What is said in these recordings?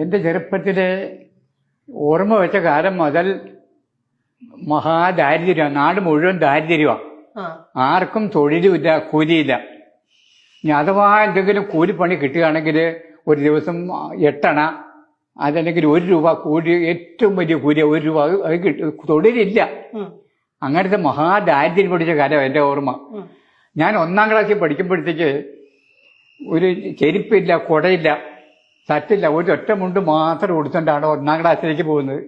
എൻ്റെ ചെറുപ്പത്തിലെ ഓർമ്മ വെച്ച കാലം മുതൽ മഹാദാരിദ്ര്യമാണ്. നാട് മുഴുവൻ ദാരിദ്ര്യമാണ്. ആർക്കും തൊഴിലുമില്ല, കൂലിയില്ല. ഇനി അഥവാ എന്തെങ്കിലും കൂലിപ്പണി കിട്ടുകയാണെങ്കിൽ ഒരു ദിവസം 8 അണ, അതല്ലെങ്കിൽ 1 രൂപ കൂലി, ഏറ്റവും വലിയ കൂലി 1 രൂപ, അത് കിട്ടും. തൊഴിലില്ല. അങ്ങനത്തെ മഹാദാരിദ്ര്യം പിടിച്ച കാലം എൻ്റെ ഓർമ്മ. ഞാൻ 1-ാം ക്ലാസ്സിൽ പഠിക്കുമ്പോഴത്തേക്ക് ഒരു ചെരുപ്പില്ല, കുടയില്ല, തട്ടില്ല, ഒരു ഒറ്റ മുണ്ട് മാത്രം കൊടുത്തോണ്ടാണ് 1-ാം ക്ലാസ്സിലേക്ക് പോകുന്നത്.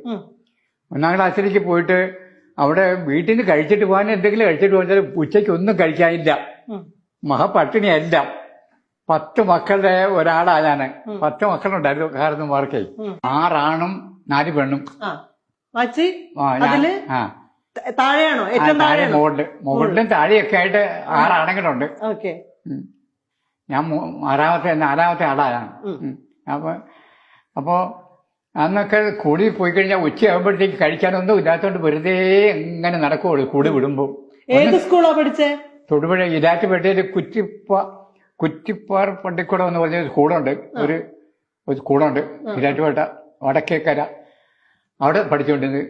1-ാം ക്ലാസ്സിലേക്ക് പോയിട്ട് അവിടെ വീട്ടിൽ നിന്ന് കഴിച്ചിട്ട് പോകാൻ എന്തെങ്കിലും കഴിച്ചിട്ട് പോകാൻ ഉച്ചയ്ക്ക് ഒന്നും കഴിക്കാനില്ല. മഹാപട്ടിണിയല്ല. 10 മക്കളുടെ ഒരാളാ ഞാന്. 10 മക്കളുണ്ടായിരുന്നു കാരണന്മാർക്ക്. 6 ആണും 4 പെണ്ണും. മുകളിലും താഴെയൊക്കെ ആയിട്ട് 6 ആണെങ്കിലുണ്ട്. ഞാൻ 4-ാമത്തെ ആളാണ്. അപ്പോ അന്നൊക്കെ കൂടി പോയി കഴിഞ്ഞാൽ ഉച്ചയാകുമ്പോഴത്തേക്ക് കഴിക്കാനൊന്നും ഇല്ലാത്തോണ്ട് വെറുതെ എങ്ങനെ നടക്കുള്ളൂ കൂടി വിടുമ്പോ. ഏത് സ്കൂളാ പഠിച്ചേ? തൊടുപുഴ ഇരാറ്റുപേട്ടയില് കുറ്റിപ്പാർ പള്ളിക്കൂടം എന്ന് പറഞ്ഞ സ്കൂളുണ്ട്. ഒരു സ്കൂളുണ്ട് ഇരാറ്റുപേട്ട വടക്കേക്കര. അവിടെ പഠിച്ചുകൊണ്ടിരുന്നത്.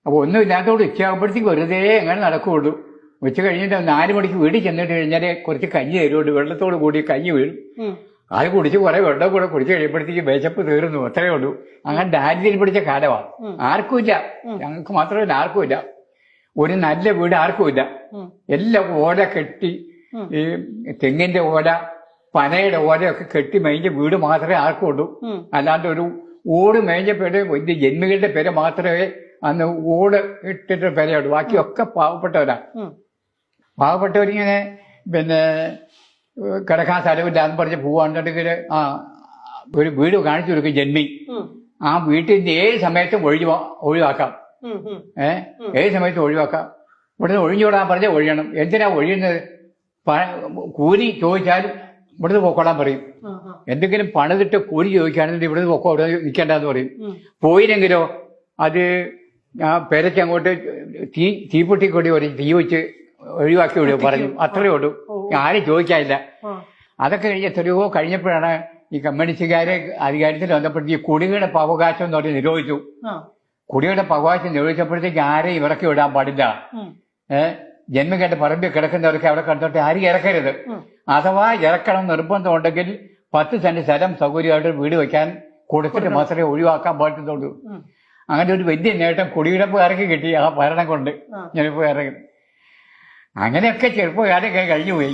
അപ്പൊ ഒന്നും ഇല്ലാത്തതുകൊണ്ട് ഉച്ചയാകുമ്പോഴത്തേക്ക് വെറുതെ എങ്ങനെ നടക്കുള്ളൂ. ഉച്ച കഴിഞ്ഞിട്ട് 4 മണിക്ക് വീട്ടിൽ ചെന്നിട്ട് കഴിഞ്ഞാൽ കുറച്ച് കഞ്ഞി തരുമുണ്ട്. വെള്ളത്തോട് കൂടി കഞ്ഞി വീഴും. അത് കുടിച്ച് കുറെ വെള്ളം കൂടെ കുടിച്ച് കഴിയുമ്പോഴത്തേക്ക് വിശപ്പ് തീർന്നു. അത്രയേ ഉള്ളൂ. അങ്ങനെ ദാരിദ്ര്യം പിടിച്ച കാലമാണ്. ആർക്കുമില്ല, ഞങ്ങൾക്ക് മാത്രമല്ല ആർക്കുമില്ല. ഒരു നല്ല വീട് ആർക്കുമില്ല. എല്ലാം ഓല കെട്ടി, ഈ തെങ്ങിന്റെ ഓല, പനയുടെ ഓലയൊക്കെ കെട്ടി മേഞ്ഞ വീട് മാത്രമേ ആർക്കും ഉള്ളൂ. അല്ലാണ്ട് ഒരു ഓട് മേഞ്ഞ പേര് വലിയ ജന്മികളുടെ പേര് മാത്രമേ അന്ന് ഓട് ഇട്ടിട്ട് പേരയുള്ളൂ. ബാക്കിയൊക്കെ പാവപ്പെട്ടവരാ. പാവപ്പെട്ടവരിങ്ങനെ പിന്നെ കിടക്കാൻ സ്ഥലമില്ല എന്ന് പറഞ്ഞ് പോവാണ്ടെങ്കിൽ ഒരു വീട് കാണിച്ചു കൊടുക്കും ജന്മി. ആ വീട്ടിന്റെ ഏത് സമയത്തും ഒഴിവാക്കാം. ഏത് സമയത്തും ഒഴിവാക്കാം. ഇവിടുന്ന് ഒഴിഞ്ഞുവിടാൻ പറഞ്ഞാൽ ഒഴിയണം. എന്തിനാ ഒഴിയുന്നത്? കൂലി ചോദിച്ചാലും ഇവിടുന്ന് പൊക്കോളാൻ പറയും. എന്തെങ്കിലും പണിതിട്ട് കൂലി ചോദിക്കുകയാണെങ്കിൽ ഇവിടുന്ന് പൊക്കോ, ഇവിടെ നിൽക്കേണ്ടെന്ന് പറയും. പോയില്ലെങ്കിലോ അത് പെരയ്ക്ക് അങ്ങോട്ട് തീപ്പൊട്ടിക്കൊടി പറയും, തീ വെച്ച് ഒഴിവാക്കി വിടുക പറഞ്ഞു. അത്രയേ ഉള്ളൂ. ആരും ചോദിക്കാനില്ല. അതൊക്കെ കഴിഞ്ഞ് എത്രയോ കഴിഞ്ഞപ്പോഴാണ് ഈ കമ്മ്യൂണിസ്റ്റുകാരെ അധികാരത്തിൽ വന്നപ്പോഴത്തേക്ക് കുടികളുടെ അവകാശം എന്ന് പറഞ്ഞ് നിരോധിച്ചു. കുടികളുടെ അവകാശം നിരോധിച്ചപ്പോഴത്തേക്ക് ആരെയും ഇറക്കി വിടാൻ പാടില്ല. ജന്മികളുടെ പറമ്പിൽ കിടക്കുന്നവർക്ക് അവിടെ കണ്ടിട്ട് ആരും ഇറക്കരുത്. അഥവാ ഇറക്കണം നിർബന്ധം ഉണ്ടെങ്കിൽ 10 സെന്റ് സ്ഥലം സൗകര്യമായിട്ട് വീട് വെക്കാൻ കൊടുത്തിട്ട് മാത്രമേ ഒഴിവാക്കാൻ പാടുന്നുള്ളൂ. അങ്ങനെ ഒരു വലിയ നേട്ടം കുടിയിടപ്പുകാർക്ക് കിട്ടി ആ ഭരണം കൊണ്ട്. ചെറുപ്പക്കാർക്ക് അങ്ങനെയൊക്കെ ചെറുപ്പക്കാരൊക്കെ കഴിഞ്ഞുപോയി.